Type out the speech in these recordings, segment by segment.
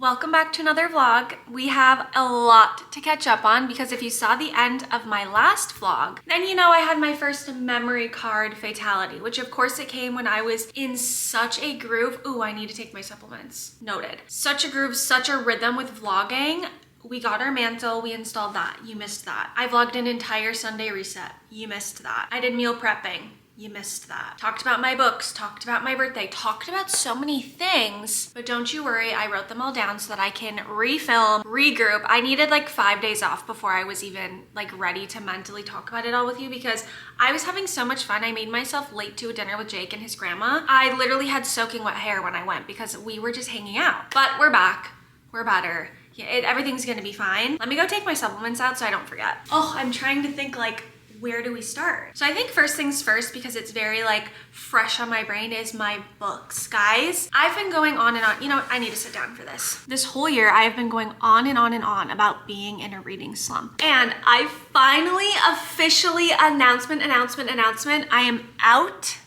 Welcome back to another vlog. We have a lot to catch up on because if you saw the end of my last vlog, then you know I had my first memory card fatality, which of course it came when I was in such a groove. Ooh, I need to take my supplements. Noted. Such a groove, such a rhythm with vlogging. We got our mantle, we installed that. You missed that. I vlogged an entire Sunday reset. You missed that. I did meal prepping. You missed that. Talked about my books, talked about my birthday, talked about so many things, but don't you worry, I wrote them all down so that I can refilm, regroup. I needed like 5 days off before I was even like ready to mentally talk about it all with you because I was having so much fun. I made myself late to a dinner with Jake and his grandma. I literally had soaking wet hair when I went because we were just hanging out. But we're back, we're better. Yeah, everything's gonna be fine. Let me go take my supplements out so I don't forget. Oh, I'm trying to think like, where do we start? So I think first things first, because it's very like fresh on my brain, is my books. Guys, I've been going on and on. You know what? I need to sit down for this. This whole year, I have been going on and on and on about being in a reading slump. And I finally officially announcement, I am out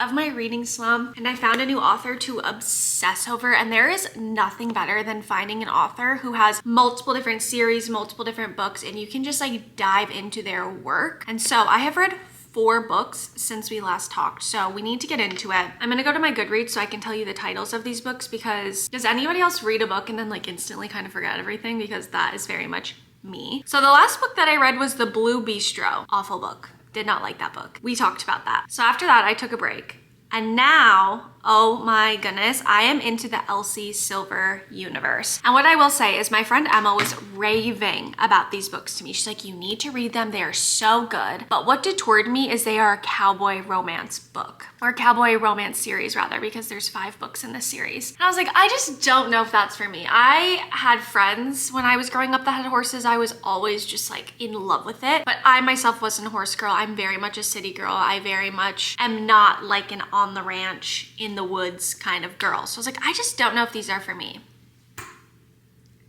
of my reading slump and I found a new author to obsess over, and there is nothing better than finding an author who has multiple different series, multiple different books, and you can just like dive into their work. And so I have read 4 books since we last talked, so we need to get into it. I'm gonna go to my Goodreads so I can tell you the titles of these books, because does anybody else read a book and then like instantly kind of forget everything? Because that is very much me. So the last book that I read was The Blue Bistro. Awful book. Did not like that book. We talked about that. So after that, I took a break. And now, oh my goodness, I am into the Elsie Silver universe. And what I will say is my friend Emma was raving about these books to me. She's like, you need to read them. They are so good. But what detoured me is they are a cowboy romance book, or cowboy romance series rather, because there's 5 books in this series. And I was like, I just don't know if that's for me. I had friends when I was growing up that had horses. I was always just like in love with it. But I myself wasn't a horse girl. I'm very much a city girl. I very much am not like an on the ranch, in the woods kind of girl. So I was like, I just don't know if these are for me.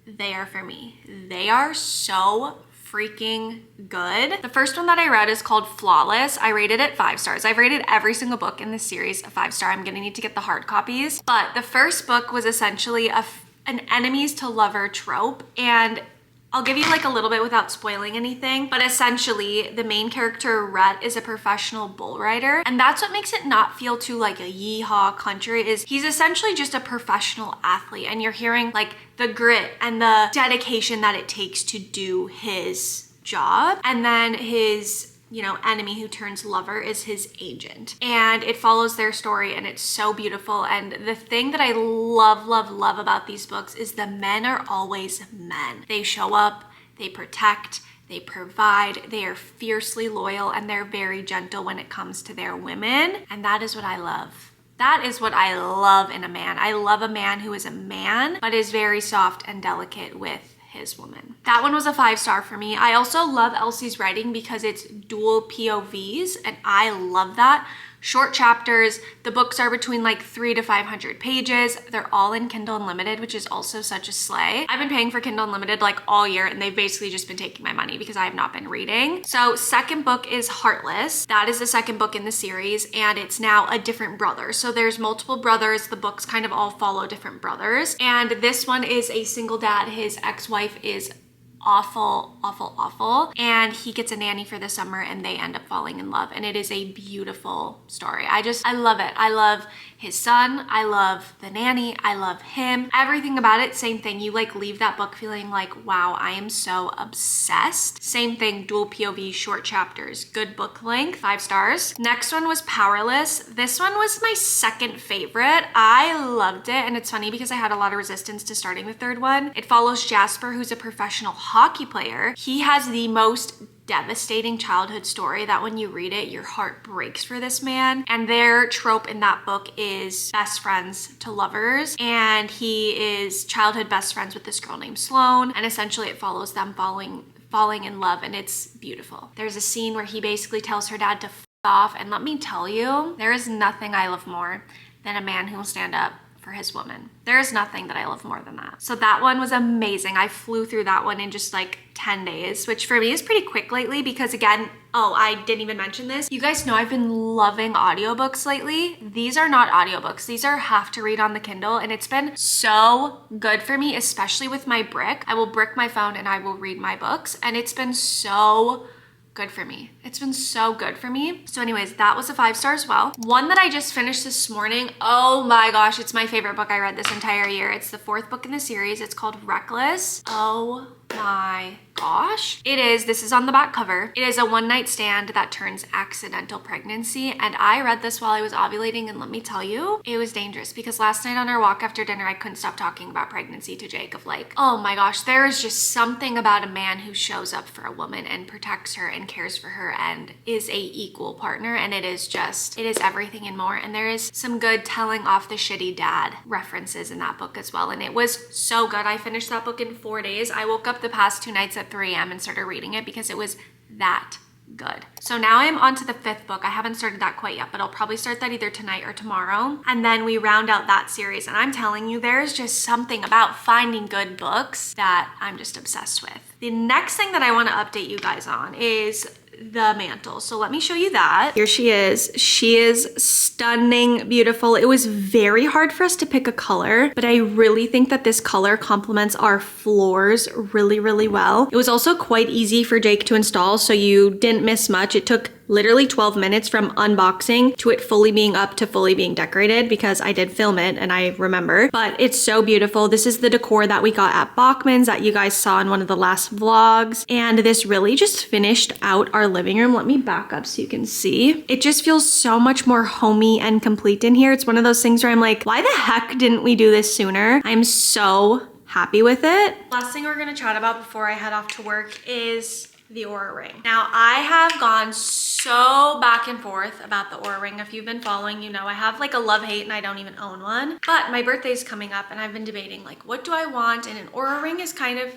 They are for me. They are so freaking good. The first one that I read is called Flawless. I rated it 5 stars. I've rated every single book in this series a 5-star. I'm gonna need to get the hard copies. But the first book was essentially an enemies to lover trope, and I'll give you like a little bit without spoiling anything, but essentially the main character, Rhett, is a professional bull rider, and that's what makes it not feel too like a yeehaw country. Is he's essentially just a professional athlete, and you're hearing like the grit and the dedication that it takes to do his job. And then his enemy who turns lover is his agent, and it follows their story, and it's so beautiful. And the thing that I love about these books is the men are always men. They show up, they protect, they provide, they are fiercely loyal, and they're very gentle when it comes to their women. And that is what I love. That is what I love in a man. I love a man who is a man, but is very soft and delicate with his woman. That one was a 5-star for me. I also love Elsie's writing because it's dual POVs, and I love that. Short chapters. The books are between like 300 to 500 pages. They're all in Kindle Unlimited, which is also such a slay. I've been paying for Kindle Unlimited like all year, and they've basically just been taking my money because I have not been reading. So second book is Heartless. That is the second book in the series, and it's now a different brother. So there's multiple brothers. The books kind of all follow different brothers. And this one is a single dad. His ex-wife is awful, and he gets a nanny for the summer, and they end up falling in love, and it is a beautiful story. I love it. I love his son, I love the nanny, I love him, everything about it. Same thing, you like leave that book feeling like, wow, I am so obsessed. Same thing, dual POV, short chapters, good book length, 5 stars. Next one was Powerless. This one was my second favorite. I loved it, and it's funny because I had a lot of resistance to starting the third one. It follows Jasper, who's a professional hockey player. He has the most devastating childhood story that when you read it, your heart breaks for this man. And their trope in that book is best friends to lovers, and he is childhood best friends with this girl named Sloane, and essentially it follows them falling in love, and it's beautiful. There's a scene where he basically tells her dad to f off, and let me tell you, there is nothing I love more than a man who will stand up for his woman. There is nothing that I love more than that. So that one was amazing. I flew through that one in just like 10 days, which for me is pretty quick lately because again, oh, I didn't even mention this. You guys know I've been loving audiobooks lately. These are not audiobooks. These are have to read on the Kindle, and it's been so good for me, especially with my brick. I will brick my phone and I will read my books, and it's been so good for me. It's been so good for me. So anyways, that was a 5-star as well. One that I just finished this morning. Oh my gosh, it's my favorite book I read this entire year. It's the 4th book in the series. It's called Reckless. Oh my gosh. This is on the back cover. It is a one-night stand that turns accidental pregnancy. And I read this while I was ovulating, and let me tell you, it was dangerous because last night on our walk after dinner, I couldn't stop talking about pregnancy to Jake of like, oh my gosh, there is just something about a man who shows up for a woman and protects her and cares for her and is a equal partner. And it is everything and more. And there is some good telling off the shitty dad references in that book as well. And it was so good. I finished that book in 4 days. I woke up the past 2 nights at 3 a.m. and started reading it because it was that good. So now I'm on to the 5th book. I haven't started that quite yet, but I'll probably start that either tonight or tomorrow. And then we round out that series. And I'm telling you, there's just something about finding good books that I'm just obsessed with. The next thing that I want to update you guys on is the mantle. So let me show you that. Here she is. She is stunning, beautiful. It was very hard for us to pick a color, but I really think that this color complements our floors really, really well. It was also quite easy for Jake to install, so you didn't miss much. It took literally 12 minutes from unboxing to it fully being up to fully being decorated because I did film it and I remember, but it's so beautiful. This is the decor that we got at Bachman's that you guys saw in one of the last vlogs. And this really just finished out our living room. Let me back up so you can see. It just feels so much more homey and complete in here. It's one of those things where I'm like, why the heck didn't we do this sooner? I'm so happy with it. Last thing we're gonna chat about before I head off to work is the Oura Ring. Now, I have gone so back and forth about the Oura Ring. If you've been following, you know I have like a love-hate and I don't even own one. But my birthday's coming up and I've been debating like, what do I want? And an Oura Ring is kind of,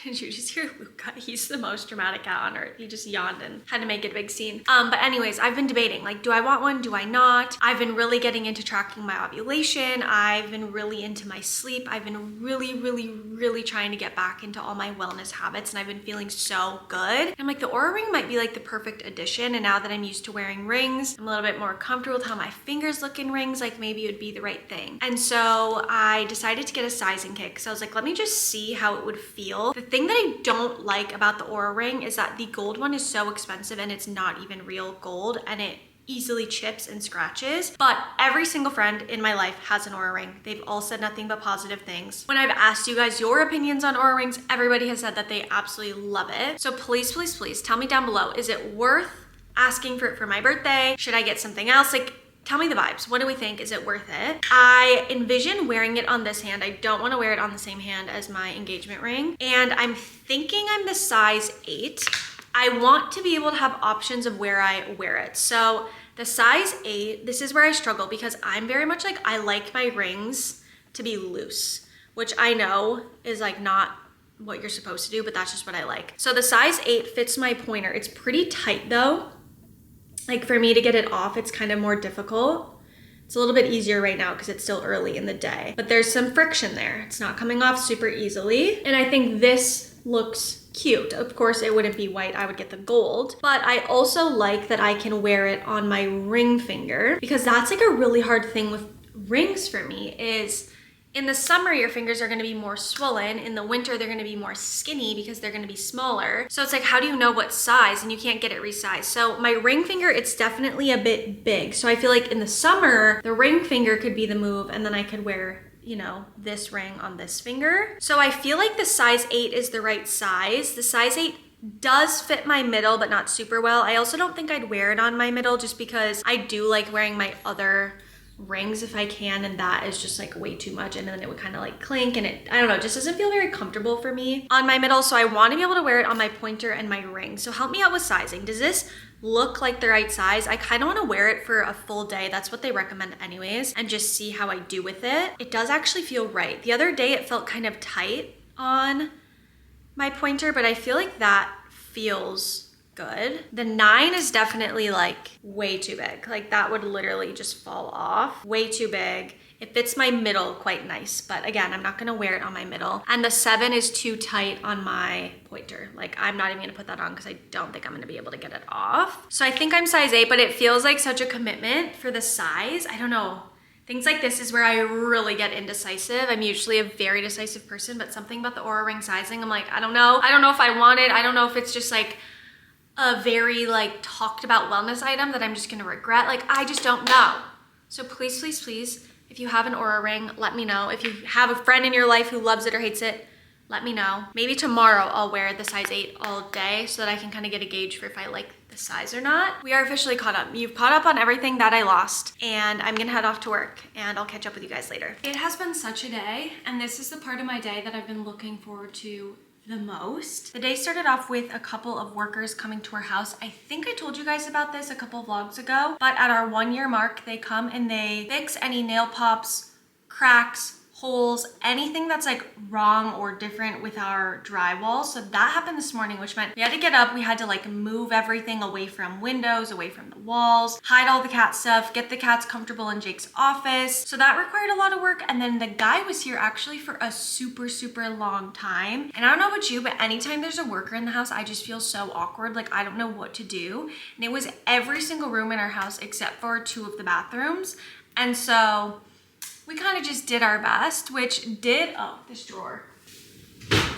did you just hear Luca? He's the most dramatic cat on earth. He just yawned and had to make it a big scene. But anyways, I've been debating, like, do I want one? Do I not? I've been really getting into tracking my ovulation. I've been really into my sleep. I've been really trying to get back into all my wellness habits, and I've been feeling so good. I'm like, the Oura Ring might be like the perfect addition. And now that I'm used to wearing rings, I'm a little bit more comfortable with how my fingers look in rings, like maybe it would be the right thing. And so I decided to get a sizing kit. So I was like, let me just see how it would feel. The thing that I don't like about the Oura Ring is that the gold one is so expensive and it's not even real gold and it easily chips and scratches. But every single friend in my life has an Oura Ring. They've all said nothing but positive things. When I've asked you guys your opinions on Oura Rings, everybody has said that they absolutely love it. So please tell me down below, is it worth asking for it for my birthday? Should I get something else? Like, tell me the vibes. What do we think? Is it worth it? I envision wearing it on this hand. I don't want to wear it on the same hand as my engagement ring. And I'm thinking I'm the size 8. I want to be able to have options of where I wear it. So the size 8, this is where I struggle because I'm very much like, I like my rings to be loose, which I know is like not what you're supposed to do, but that's just what I like. So the size 8 fits my pointer. It's pretty tight though. Like for me to get it off, it's kind of more difficult. It's a little bit easier right now because it's still early in the day, but there's some friction there. It's not coming off super easily. And I think this looks cute. Of course, it wouldn't be white. I would get the gold, but I also like that I can wear it on my ring finger because that's like a really hard thing with rings for me is in the summer, your fingers are gonna be more swollen. In the winter, they're gonna be more skinny because they're gonna be smaller. So it's like, how do you know what size? And you can't get it resized. So my ring finger, it's definitely a bit big. So I feel like in the summer, the ring finger could be the move and then I could wear, you know, this ring on this finger. So I feel like the size 8 is the right size. The size 8 does fit my middle, but not super well. I also don't think I'd wear it on my middle just because I do like wearing my other rings if I can, and that is just like way too much, and then it would kind of like clink and it, I don't know, just doesn't feel very comfortable for me on my middle. So I want to be able to wear it on my pointer and my ring. So help me out with sizing. Does this look like the right size? I kind of want to wear it for a full day. That's what they recommend anyways, and just see how I do with it. It does actually feel right. The other day it felt kind of tight on my pointer, but I feel like that feels good. The 9 is definitely like way too big. Like that would literally just fall off. Way too big. It fits my middle quite nice, but again, I'm not gonna wear it on my middle. And the 7 is too tight on my pointer. Like, I'm not even gonna put that on because I don't think I'm gonna be able to get it off. So I think I'm size 8, but it feels like such a commitment for the size. I don't know. Things like this is where I really get indecisive. I'm usually a very decisive person, but something about the Oura Ring sizing, I'm like, I don't know. I don't know if I want it. I don't know if it's just like a very like talked about wellness item that I'm just gonna regret. Like, I just don't know. So please, please, please, if you have an Oura Ring, let me know. If you have a friend in your life who loves it or hates it, let me know. Maybe tomorrow I'll wear the size 8 all day so that I can kind of get a gauge for if I like the size or not. We are officially caught up. You've caught up on everything that I lost, and I'm gonna head off to work and I'll catch up with you guys later. It has been such a day, and this is the part of my day that I've been looking forward to the most. The day started off with a couple of workers coming to our house. I think I told you guys about this a couple of vlogs ago, but at our 1-year mark, they come and they fix any nail pops, cracks, holes, anything that's like wrong or different with our drywall. So that happened this morning, which meant we had to get up, we had to like move everything away from windows, away from the walls, hide all the cat stuff, get the cats comfortable in Jake's office. So that required a lot of work. And then the guy was here actually for a super, super long time. And I don't know about you, but anytime there's a worker in the house, I just feel so awkward. Like, I don't know what to do. And it was every single room in our house except for 2 of the bathrooms. And so we kind of just did our best, which did, oh, this drawer,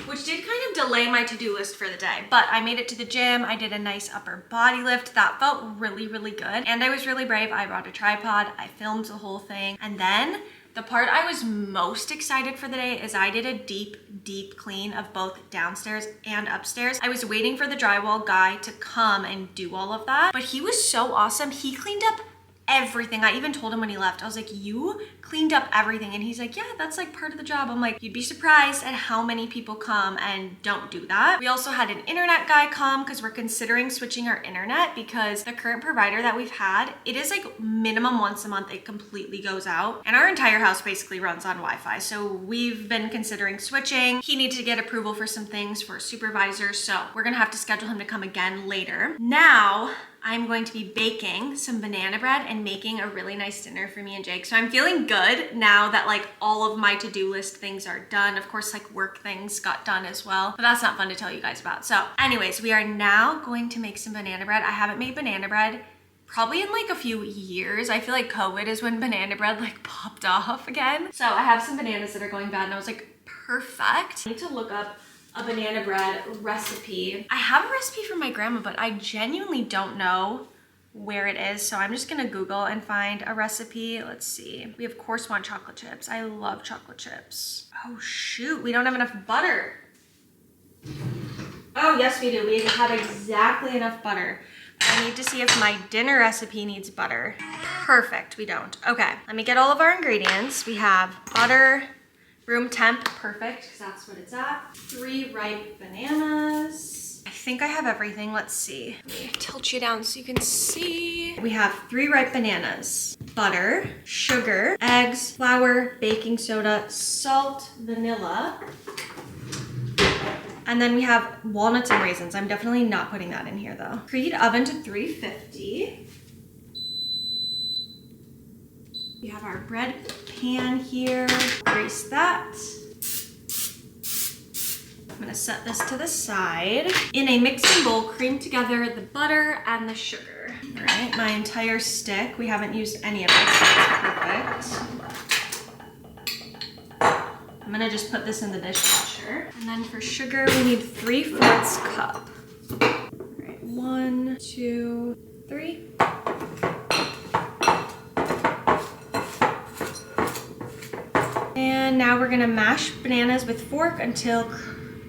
which did kind of delay my to-do list for the day. But I made it to the gym. I did a nice upper body lift. That felt really, really good. And I was really brave. I brought a tripod. I filmed the whole thing. And then the part I was most excited for the day is I did a deep, deep clean of both downstairs and upstairs. I was waiting for the drywall guy to come and do all of that, but he was so awesome. He cleaned up everything. I even told him when he left, I was like, you cleaned up everything. And he's like, yeah, that's like part of the job. I'm like, you'd be surprised at how many people come and don't do that. We also had an internet guy come because we're considering switching our internet because the current provider that we've had, it is like minimum once a month, it completely goes out. And our entire house basically runs on Wi-Fi. So we've been considering switching. He needs to get approval for some things for a supervisor. So we're gonna have to schedule him to come again later. Now, I'm going to be baking some banana bread and making a really nice dinner for me and Jake. So I'm feeling good now that like all of my to-do list things are done. Of course, like work things got done as well, but that's not fun to tell you guys about. So anyways, we are now going to make some banana bread. I haven't made banana bread probably in like a few years. I feel like COVID is when banana bread like popped off again. So I have some bananas that are going bad and I was like, perfect. I need to look up a banana bread recipe. I have a recipe from my grandma, but I genuinely don't know where it is. So I'm just gonna Google and find a recipe. Let's see. We of course want chocolate chips. I love chocolate chips. Oh shoot, we don't have enough butter. Oh yes, we do. We have exactly enough butter. I need to see if my dinner recipe needs butter. Perfect, we don't. Okay, let me get all of our ingredients. We have butter, room temp, perfect, because that's what it's at. 3 ripe bananas. I think I have everything, let's see. Let me tilt you down so you can see. We have 3 ripe bananas, butter, sugar, eggs, flour, baking soda, salt, vanilla. And then we have walnuts and raisins. I'm definitely not putting that in here though. Preheat oven to 350. We have our bread pan here. Grease that. I'm gonna set this to the side. In a mixing bowl, cream together the butter and the sugar. All right, my entire stick. We haven't used any of this, so that's perfect. I'm gonna just put this in the dishwasher. And then for sugar, we need 3/4 cup. All right, 1, 2, 3. And now we're gonna mash bananas with fork until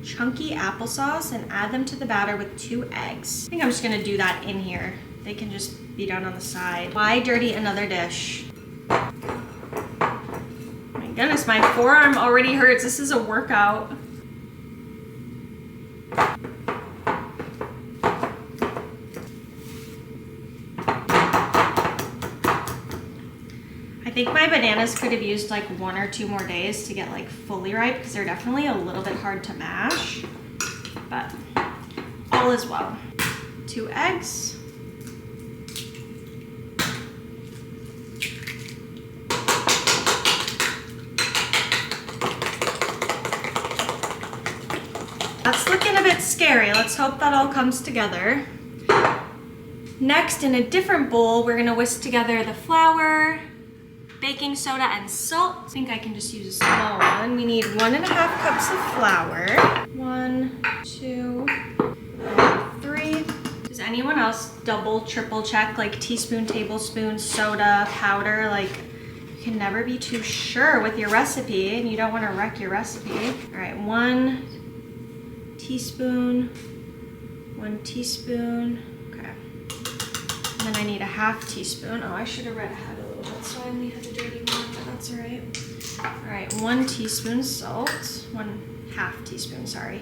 chunky applesauce and add them to the batter with 2 eggs. I think I'm just gonna do that in here. They can just be done on the side. Why dirty another dish? My goodness, my forearm already hurts. This is a workout. I think my bananas could have used like 1 or 2 more days to get like fully ripe because they're definitely a little bit hard to mash, but all is well. 2 eggs. That's looking a bit scary. Let's hope that all comes together. Next, in a different bowl, we're gonna whisk together the flour, baking soda, and salt. I think I can just use a small one. We need 1.5 cups of flour. 1, 2, 3. Does anyone else double, triple check, like teaspoon, tablespoon, soda, powder? Like, you can never be too sure with your recipe, and you don't want to wreck your recipe. All right, 1 teaspoon, 1 teaspoon. Okay. And then I need a 1/2 teaspoon. Oh, I should have read ahead a little bit, so I only had the dirty one, but that's all right. All right, 1 teaspoon salt. 1/2 teaspoon, sorry.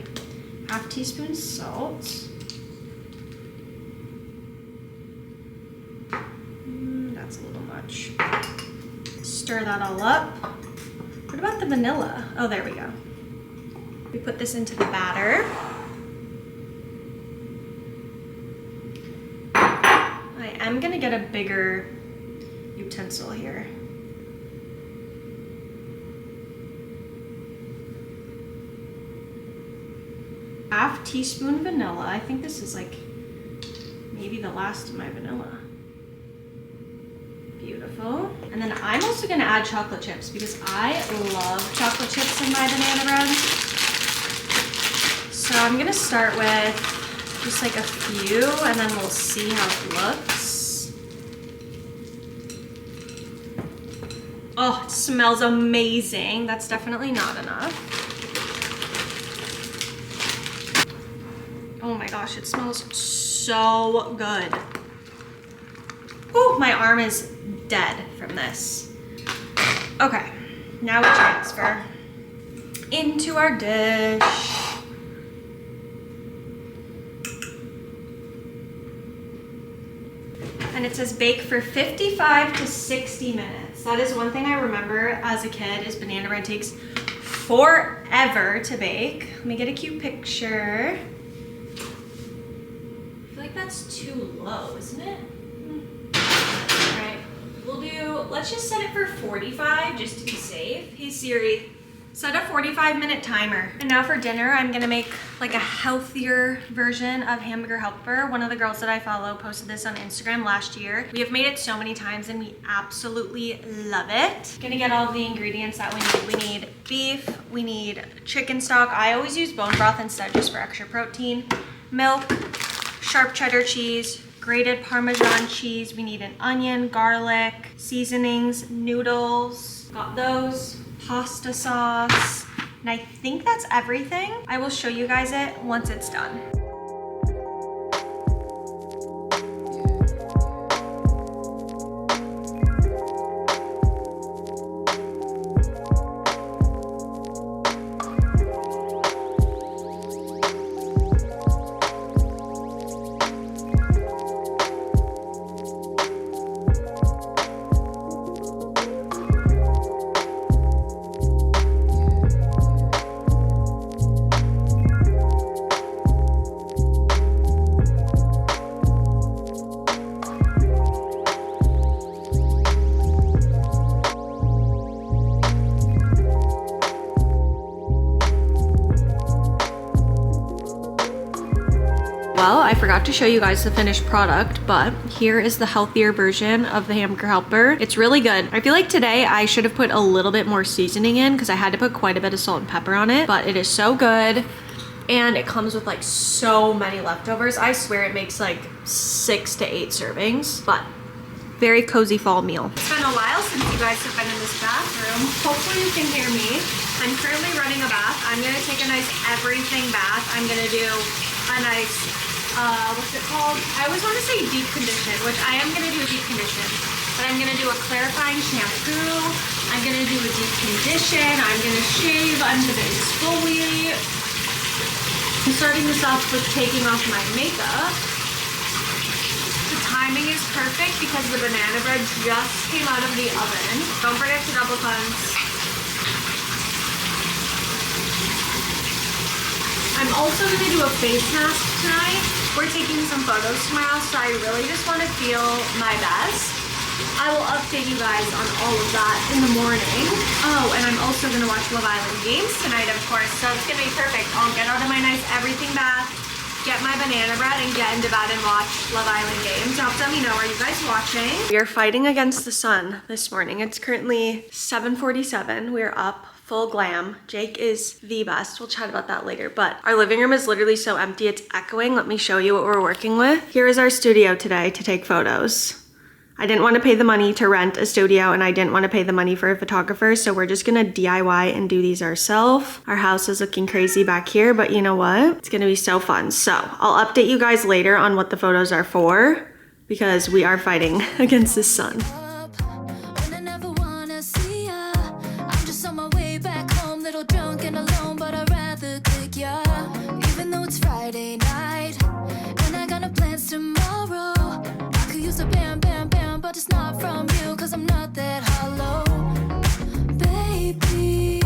1/2 teaspoon salt. That's a little much. Stir that all up. What about the vanilla? Oh, there we go. We put this into the batter. I am gonna get a bigger utensil here. Half teaspoon vanilla. I think this is like maybe the last of my vanilla. Beautiful. And then I'm also gonna add chocolate chips because I love chocolate chips in my banana bread. So I'm gonna start with just like a few and then we'll see how it looks. Oh, it smells amazing. That's definitely not enough. Oh my gosh, it smells so good. Oh, my arm is dead from this. Okay, now we transfer into our dish. And it says bake for 55 to 60 minutes. That is one thing I remember as a kid is banana bread takes forever to bake. Let me get a cute picture. I feel like that's too low, isn't it? We'll do, let's just set it for 45 just to be safe. Hey Siri, set a 45-minute timer. And now for dinner, I'm gonna make like a healthier version of Hamburger Helper. One of the girls that I follow posted this on Instagram last year. We have made it so many times and we absolutely love it. Gonna get all the ingredients that we need. We need beef, we need chicken stock. I always use bone broth instead just for extra protein. Milk, sharp cheddar cheese, grated Parmesan cheese. We need an onion, garlic, seasonings, noodles. Got those. Pasta sauce. And I think that's everything. I will show you guys it once it's done. Well, I forgot to show you guys the finished product, but here is the healthier version of the Hamburger Helper. It's really good. I feel like today I should have put a little bit more seasoning in because I had to put quite a bit of salt and pepper on it, but it is so good. And it comes with like so many leftovers. I swear it makes like 6 to 8 servings, but very cozy fall meal. It's been a while since you guys have been in this bathroom. Hopefully you can hear me. I'm currently running a bath. I'm gonna take a nice everything bath. I'm gonna do a nice, what's it called? I always want to say deep condition, which I am gonna do a deep condition, but I'm gonna do a clarifying shampoo. I'm gonna do a deep condition. I'm gonna shave. I'm gonna exfoliate. I'm starting this off with taking off my makeup. The timing is perfect because the banana bread just came out of the oven. Don't forget to double cleanse. I'm also going to do a face mask tonight. We're taking some photos tomorrow, so I really just want to feel my best. I will update you guys on all of that in the morning. Oh, and I'm also gonna watch Love Island games tonight, of course, so it's gonna be perfect. I'll get out of my nice everything bath, get my banana bread, and get into bed and watch Love Island games. Now, let me know, are you guys watching? We are fighting against the sun this morning. It's currently 7:47. We're up. Full glam. Jake is the best. We'll chat about that later, but our living room is literally so empty, it's echoing. Let me show you what we're working with. Here is our studio today to take photos. I didn't want to pay the money to rent a studio and I didn't want to pay the money for a photographer, so we're just gonna DIY and do these ourselves. Our house is looking crazy back here, but you know what? It's gonna be so fun. So I'll update you guys later on what the photos are for because we are fighting against the sun. Drunk and alone, but I'd rather click ya. Even though it's Friday night and I got no plans tomorrow, I could use a bam, bam, bam, but it's not from you, cause I'm not that hollow. Baby,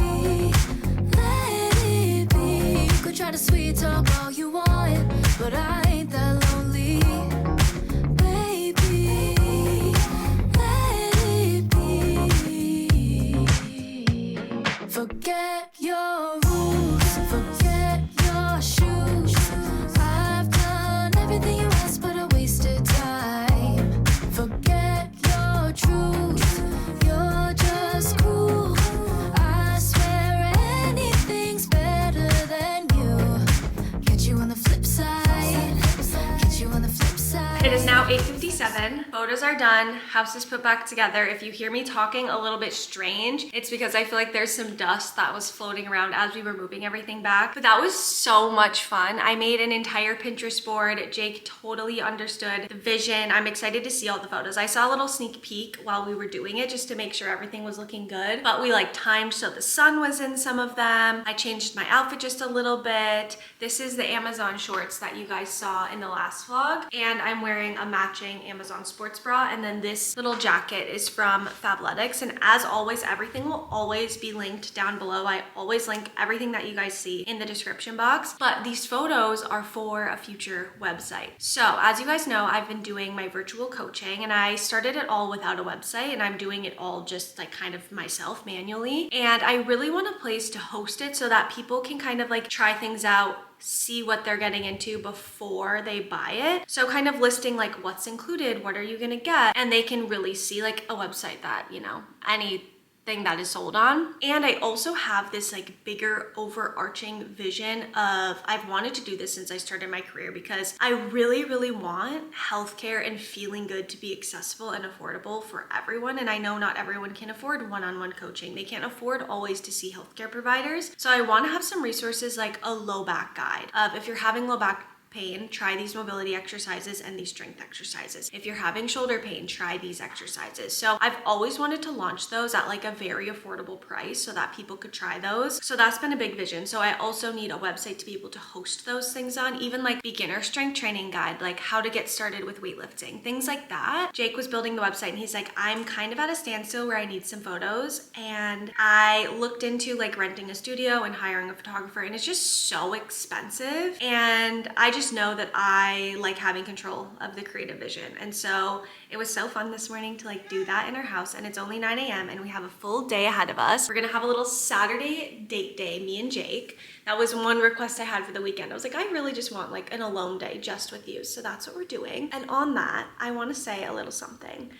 let it be. You could try to sweet talk all you want, but I ain't that lonely. Baby, let it be. Forget your rules, forget your shoes. I've done everything you asked, but I wasted time. Forget your truth, you're just cruel. I swear anything's better than you. Catch you on the flip side, catch you on the flip side. It is now 8:57. Photos are done. House is put back together. If you hear me talking a little bit strange, it's because I feel like there's some dust that was floating around as we were moving everything back. But that was so much fun. I made an entire Pinterest board. Jake totally understood the vision. I'm excited to see all the photos. I saw a little sneak peek while we were doing it just to make sure everything was looking good. But we like timed so the sun was in some of them. I changed my outfit just a little bit. This is the Amazon shorts that you guys saw in the last vlog. And I'm wearing a matching Amazon sports bra, and then this little jacket is from Fabletics. And as always, everything will always be linked down below. I always link everything that you guys see in the description box, but these photos are for a future website. So as you guys know, I've been doing my virtual coaching and I started it all without a website, and I'm doing it all just like kind of myself manually. And I really want a place to host it so that people can kind of like try things out, see what they're getting into before they buy it. So kind of listing like what's included, what are you gonna get, and they can really see like a website that, you know, anything that is sold on. And I also have this like bigger overarching vision of, I've wanted to do this since I started my career because I really want healthcare and feeling good to be accessible and affordable for everyone. And I know not everyone can afford one-on-one coaching. They can't afford always to see healthcare providers. So I want to have some resources like a low back guide of, if you're having low back pain, try these mobility exercises and these strength exercises. If you're having shoulder pain, try these exercises. So I've always wanted to launch those at like a very affordable price so that people could try those. So that's been a big vision. So I also need a website to be able to host those things on, even like beginner strength training guide, like how to get started with weightlifting, things like that. Jake was building the website and he's like, I'm kind of at a standstill where I need some photos. And I looked into like renting a studio and hiring a photographer, and it's just so expensive. And I just know that I like having control of the creative vision. And so it was so fun this morning to like do that in our house, and it's only 9 a.m. and we have a full day ahead of us. We're gonna have a little Saturday date day, me and Jake. That was one request I had for the weekend. I was like, I really just want like an alone day just with you. So that's what we're doing. And on that, I wanna say a little something.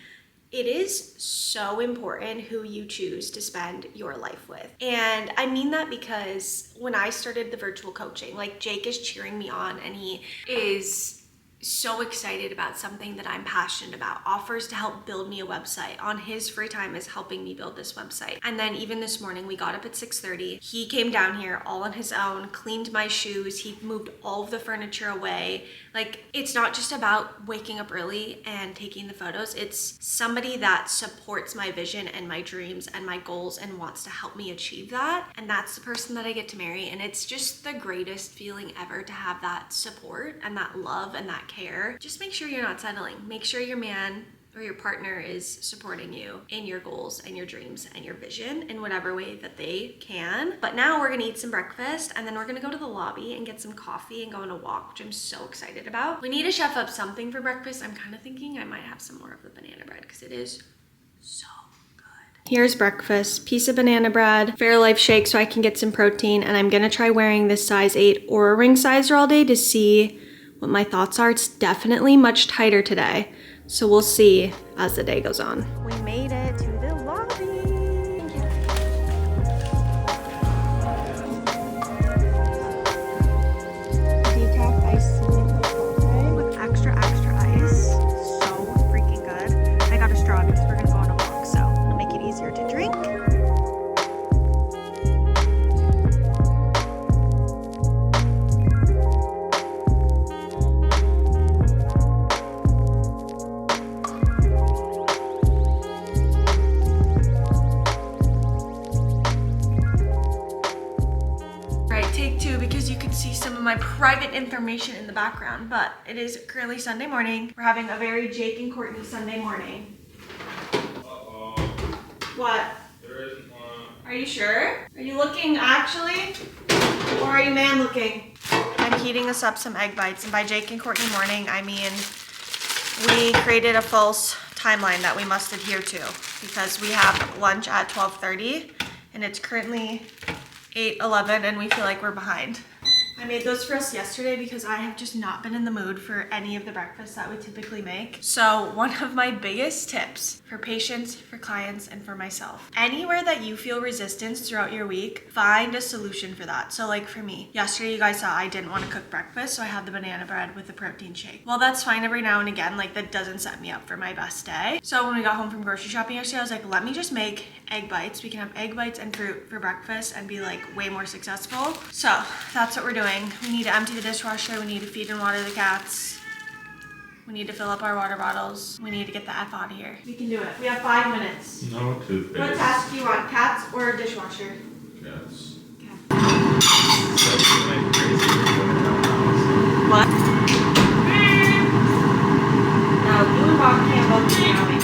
It is so important who you choose to spend your life with. And I mean that because when I started the virtual coaching, like Jake is cheering me on and he is so excited about something that I'm passionate about, offers to help build me a website. On his free time is helping me build this website. And then even this morning, we got up at 6:30. He came down here all on his own, cleaned my shoes. He moved all of the furniture away. Like, it's not just about waking up early and taking the photos. It's somebody that supports my vision and my dreams and my goals and wants to help me achieve that. And that's the person that I get to marry. And it's just the greatest feeling ever to have that support and that love and that care. Just make sure you're not settling. Make sure your man or your partner is supporting you in your goals and your dreams and your vision in whatever way that they can. But now we're gonna eat some breakfast and then we're gonna go to the lobby and get some coffee and go on a walk, which I'm so excited about. We need to chef up something for breakfast. I'm kind of thinking I might have some more of the banana bread because it is So good. Here's breakfast. Piece of banana bread, Fairlife shake so I can get some protein, and I'm gonna try wearing this size 8 Oura Ring sizer all day to see what my thoughts are. It's definitely much tighter today, so we'll see as the day goes on. We made it to the lobby. Decaf iced tea with extra ice. So freaking good. I got a straw because we're gonna go on a walk, so it'll make it easier to drink. My private information in the background, but it is currently Sunday morning. We're having a very Jake and Courtney Sunday morning. What? There isn't one. Are you sure? Are you looking actually? Or are you man looking? I'm heating us up some egg bites, and by Jake and Courtney morning, I mean we created a false timeline that we must adhere to because we have lunch at 12:30 and it's currently 8:11 and we feel like we're behind. I made those for us yesterday because I have just not been in the mood for any of the breakfasts that we typically make. So one of my biggest tips for patients, for clients, and for myself, anywhere that you feel resistance throughout your week, find a solution for that. So like for me, yesterday you guys saw I didn't want to cook breakfast, so I had the banana bread with the protein shake. Well, that's fine every now and again, like that doesn't set me up for my best day. So when we got home from grocery shopping yesterday, I was like, let me just make egg bites. We can have egg bites and fruit for breakfast and be like way more successful. So that's what we're doing. We need to empty the dishwasher, we need to feed and water the cats, we need to fill up our water bottles, we need to get the F out of here. We can do it. We have 5 minutes. No toothpaste. What task do you want, cats or dishwasher? Cats. Okay. What? No, you and Bob can't both be on me.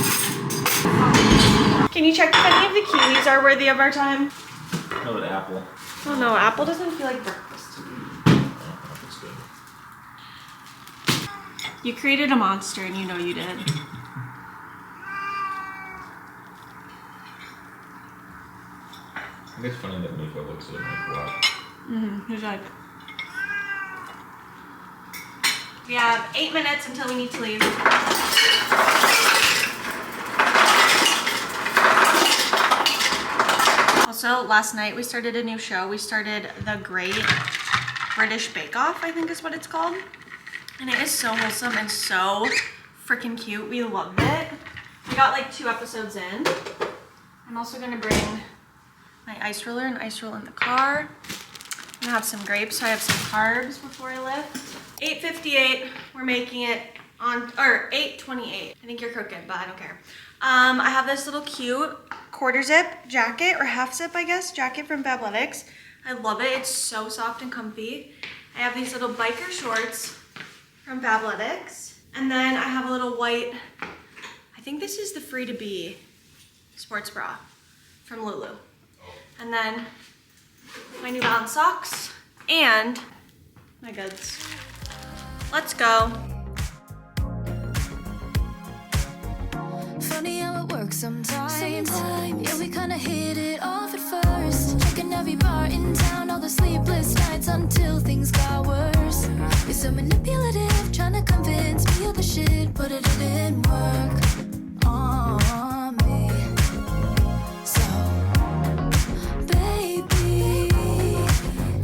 Can you check if any of the kiwis are worthy of our time? No, the apple. Oh no, apple doesn't feel like breakfast. You created a monster and you know you did. I think it's funny that Miko looks at it like, what? He's like... We have 8 minutes until we need to leave. Also, last night we started a new show. We started The Great British Bake Off, I think is what it's called. And it is so wholesome and so freaking cute. We loved it. We got like 2 episodes in. I'm also gonna bring my ice roller and ice roll in the car. I'm gonna have some grapes so I have some carbs before I lift. 8:58, we're making it on, or 8:28. I think you're crooked, but I don't care. I have this little cute quarter zip jacket, or half zip I guess, jacket from Fabletics. I love it, it's so soft and comfy. I have these little biker shorts from Fabletics. And then I have a little white, I think this is the Free to Be sports bra from Lulu. And then my New Balance socks and my goods. Let's go. Funny how it works sometimes. Yeah, we kinda hit it off at first. Checking every bar in town, all the sleepless nights until things got worse. You're so manipulative, trying to convince me you're the shit, but it didn't work on me. So, baby,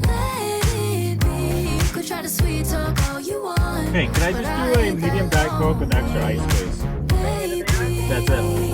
let it be. You could try to sweet talk all you want. Hey, can I just do a medium Diet Coke with extra ice, please? That's it.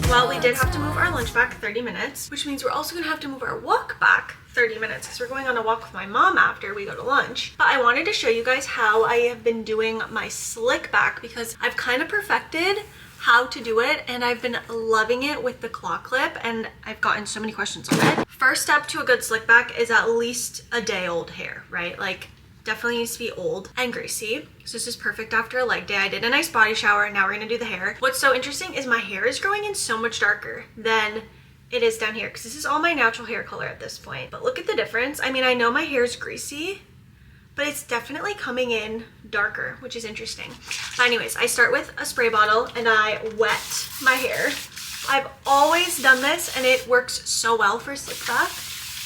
Well, we did have to move our lunch back 30 minutes, which means we're also gonna have to move our walk back 30 minutes because we're going on a walk with my mom after we go to lunch. But I wanted to show you guys how I have been doing my slick back because I've kind of perfected how to do it and I've been loving it with the claw clip and I've gotten so many questions on it. First step to a good slick back is at least a day old hair, right? Like definitely needs to be old and greasy. So this is perfect after a leg day. I did a nice body shower and now we're gonna do the hair. What's so interesting is my hair is growing in so much darker than it is down here because this is all my natural hair color at this point. But look at the difference. I mean, I know my hair is greasy, but it's definitely coming in darker, which is interesting. But anyways, I start with a spray bottle and I wet my hair. I've always done this and it works so well for slick back.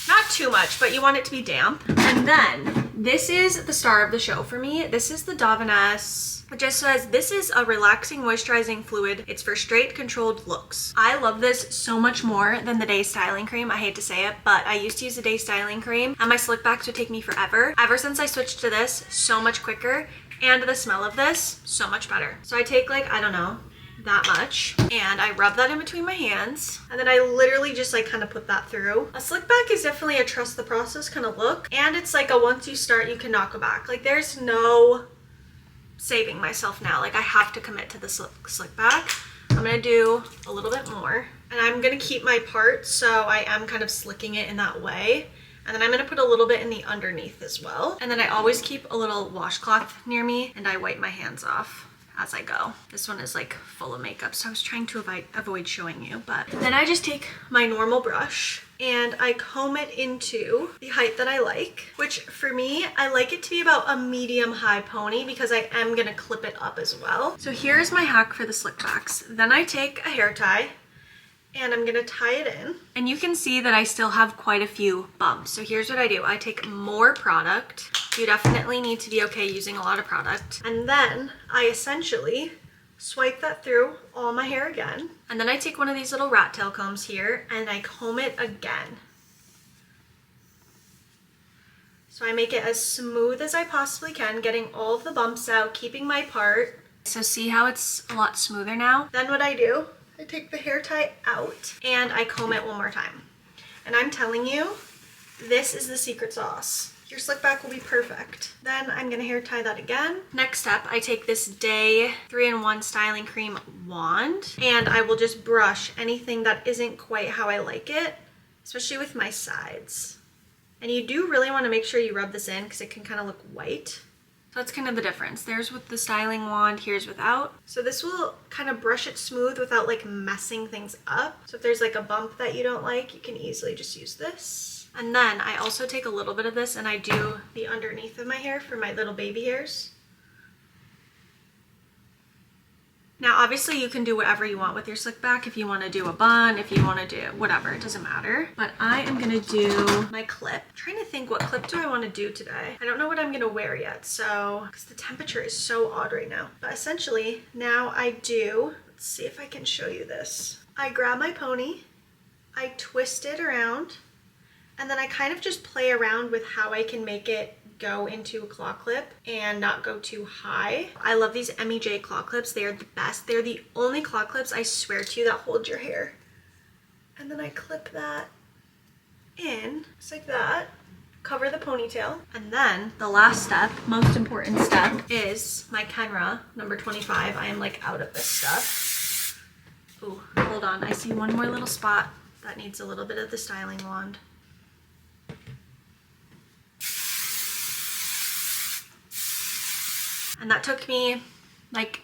Not too much, but you want it to be damp. And then this is the star of the show for me. This is the Davines. It just says, this is a relaxing moisturizing fluid. It's for straight controlled looks. I love this so much more than the day styling cream. I hate to say it, but I used to use the day styling cream and my slick backs would take me forever. Ever since I switched to this, so much quicker. And the smell of this, so much better. So I take like, I don't know, that much, and I rub that in between my hands, and then I literally just like kind of put that through. A slick back is definitely a trust the process kind of look, and it's like a once you start you cannot go back. Like there's no saving myself now. Like I have to commit to the slick back. I'm gonna do a little bit more, and I'm gonna keep my part so I am kind of slicking it in that way. And then I'm gonna put a little bit in the underneath as well. And then I always keep a little washcloth near me and I wipe my hands off as I go. This one is like full of makeup, so I was trying to avoid showing you, but then I just take my normal brush and I comb it into the height that I like, which for me, I like it to be about a medium high pony because I am gonna clip it up as well. So here's my hack for the slick backs. Then I take a hair tie and I'm gonna tie it in. And you can see that I still have quite a few bumps. So here's what I do. I take more product. You definitely need to be okay using a lot of product. And then I essentially swipe that through all my hair again. And then I take one of these little rat tail combs here and I comb it again. So I make it as smooth as I possibly can, getting all of the bumps out, keeping my part. So see how it's a lot smoother now? Then what I do, I take the hair tie out and I comb it one more time. And I'm telling you, this is the secret sauce. Your slick back will be perfect. Then I'm gonna hair tie that again. Next step, I take this Day 3-in-1 Styling Cream wand and I will just brush anything that isn't quite how I like it, especially with my sides. And you do really wanna make sure you rub this in because it can kind of look white. So that's kind of the difference. There's with the styling wand, here's without. So this will kind of brush it smooth without like messing things up. So if there's like a bump that you don't like, you can easily just use this. And then I also take a little bit of this and I do the underneath of my hair for my little baby hairs. Now obviously you can do whatever you want with your slick back. If you want to do a bun, if you want to do whatever, it doesn't matter. But I am going to do my clip. I'm trying to think, what clip do I want to do today? I don't know what I'm going to wear yet, so because the temperature is so odd right now. But essentially now I do, let's see if I can show you this. I grab my pony, I twist it around, and then I kind of just play around with how I can make it go into a claw clip and not go too high. I love these MEJ claw clips. They are the best. They're the only claw clips, I swear to you, that hold your hair. And then I clip that in, just like that. Cover the ponytail. And then the last step, most important step, is my Kenra number 25. I am like out of this stuff. Ooh, hold on. I see one more little spot that needs a little bit of the styling wand. And that took me like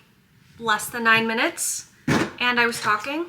less than 9 minutes and I was talking.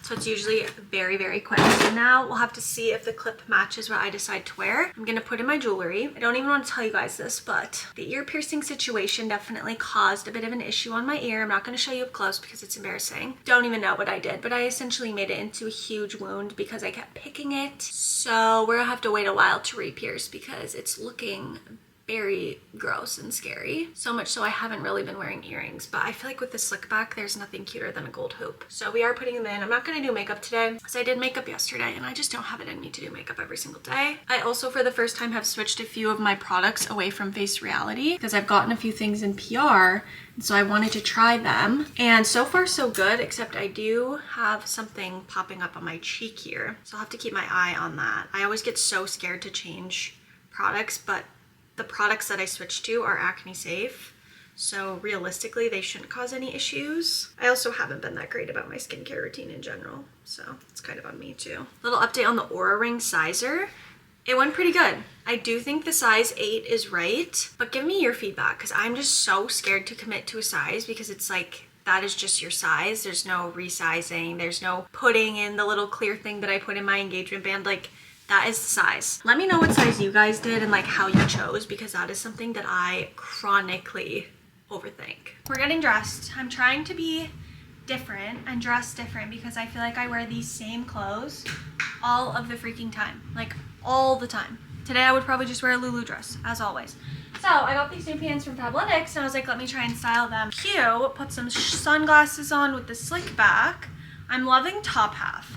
So it's usually very, very quick. So now we'll have to see if the clip matches what I decide to wear. I'm gonna put in my jewelry. I don't even want to tell you guys this, but the ear piercing situation definitely caused a bit of an issue on my ear. I'm not gonna show you up close because it's embarrassing. Don't even know what I did, but I essentially made it into a huge wound because I kept picking it. So we're gonna have to wait a while to re-pierce because it's looking very gross and scary. So much so I haven't really been wearing earrings, but I feel like with the slick back, there's nothing cuter than a gold hoop. So we are putting them in. I'm not gonna do makeup today because I did makeup yesterday and I just don't have it in me to do makeup every single day. I also, for the first time, have switched a few of my products away from Face Reality because I've gotten a few things in PR, and so I wanted to try them. And so far so good, except I do have something popping up on my cheek here. So I'll have to keep my eye on that. I always get so scared to change products, but the products that I switched to are acne safe, so realistically they shouldn't cause any issues. I also haven't been that great about my skincare routine in general, so it's kind of on me too. Little update on the Oura Ring sizer. It went pretty good. I do think the size 8 is right, but give me your feedback because I'm just so scared to commit to a size because it's like, that is just your size. There's no resizing. There's no putting in the little clear thing that I put in my engagement band. Like, that is the size. Let me know what size you guys did and like how you chose, because that is something that I chronically overthink. We're getting dressed. I'm trying to be different and dress different because I feel like I wear these same clothes all of the freaking time, like all the time. Today I would probably just wear a Lulu dress as always. So I got these new pants from Fabletics and I was like, let me try and style them. Cute, put some sunglasses on with the slick back. I'm loving top half.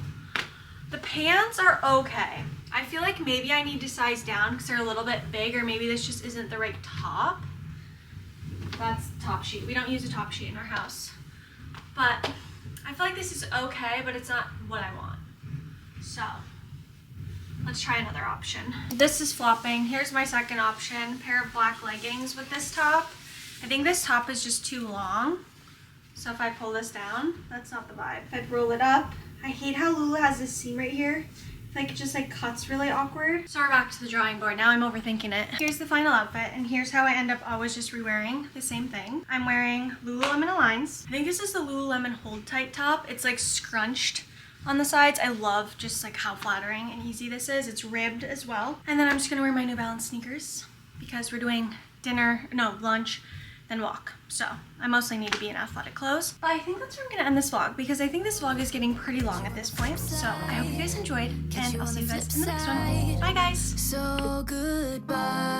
The pants are okay. I feel like maybe I need to size down because they're a little bit big, or maybe this just isn't the right top. That's top sheet. We don't use a top sheet in our house. But I feel like this is okay, but it's not what I want. So let's try another option. This is flopping. Here's my second option. Pair of black leggings with this top. I think this top is just too long. So if I pull this down, that's not the vibe. If I roll it up, I hate how Lulu has this seam right here. Like it just like cuts really awkward. So we're back to the drawing board. Now I'm overthinking it. Here's the final outfit, and here's how I end up always just re-wearing the same thing. I'm wearing Lululemon Aligns. I think this is the Lululemon Hold Tight top. It's like scrunched on the sides. I love just like how flattering and easy this is. It's ribbed as well. And then I'm just gonna wear my New Balance sneakers because we're doing lunch, then walk. So I mostly need to be in athletic clothes. But I think that's where I'm gonna end this vlog because I think this vlog is getting pretty long at this point. So I hope you guys enjoyed, and I'll see you guys in the next one. Bye guys. So goodbye.